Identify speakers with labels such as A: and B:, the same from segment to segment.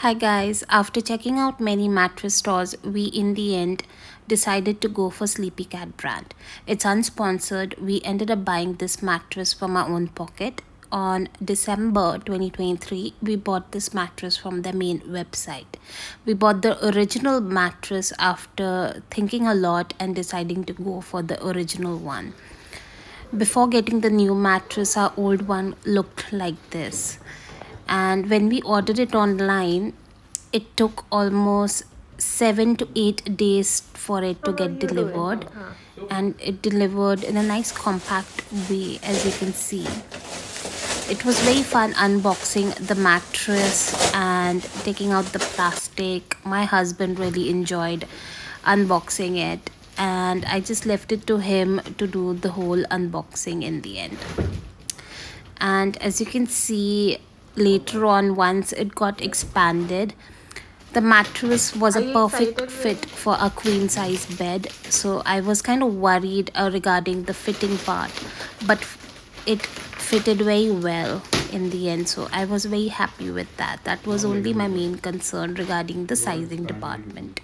A: Hi guys, after checking out many mattress stores, we in the end decided to go for Sleepycat brand. It's unsponsored. We ended up buying this mattress from our own pocket. On December 2023, we bought this mattress from their main website. We bought the original mattress after thinking a lot and deciding to go for the original one. Before getting the new mattress, our old one looked like this. And when we ordered it online, it took almost 7 to 8 days for it to get delivered. And it delivered in a nice compact way, as you can see. It was very fun unboxing the mattress and taking out the plastic. My husband really enjoyed unboxing it, and I just left it to him to do the whole unboxing in the end. And as you can see, later on, once it got expanded, the mattress was a perfect fit for a queen size bed. So I was kind of worried regarding the fitting part, but it fitted very well in the end. So I was very happy with that. That was only my main concern regarding the sizing department.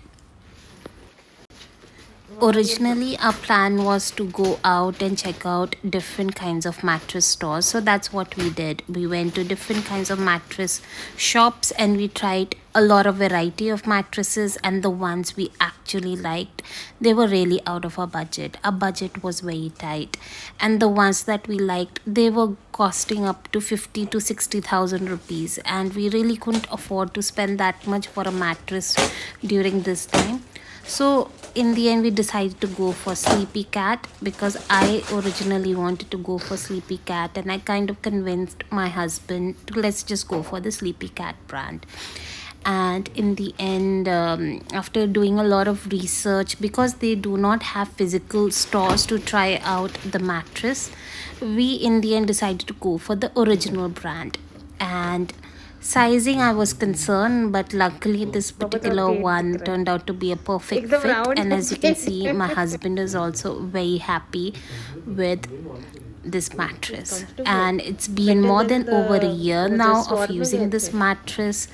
A: Originally, our plan was to go out and check out different kinds of mattress stores. So that's what we did. We went to different kinds of mattress shops and we tried a lot of variety of mattresses, and the ones we actually liked, they were really out of our budget. Our budget was very tight, and the ones that we liked, they were costing up to 50 to 60,000 rupees, and we really couldn't afford to spend that much for a mattress during this time. So in the end, we decided to go for Sleepy Cat because I originally wanted to go for Sleepy Cat, and I kind of convinced my husband to let's just go for the Sleepy Cat brand. And in the end, after doing a lot of research, because they do not have physical stores to try out the mattress, we in the end decided to go for the original brand. And sizing, I was concerned, but luckily this particular one turned out to be a perfect fit. And as you can see, my husband is also very happy with this mattress. And it's been more than over a year now of using this mattress,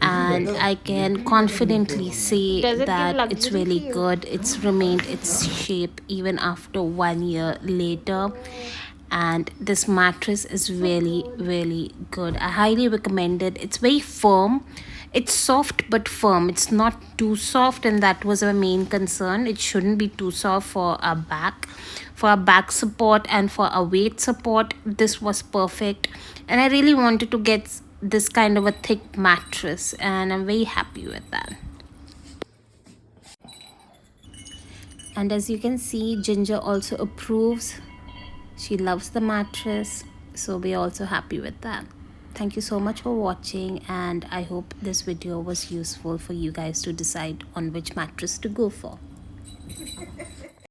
A: and I can confidently say that it's really good. It's remained its shape even after 1 year later, and this mattress is really good. I highly recommend it. It's very firm. It's soft but firm. It's not too soft, and that was our main concern. It shouldn't be too soft for our back. For our back support and for our weight support, this was perfect. And I really wanted to get this kind of a thick mattress, and I'm very happy with that. And as you can see, Ginger also approves. She loves the mattress, so we're also happy with that. Thank you so much for watching, and I hope this video was useful for you guys to decide on which mattress to go for.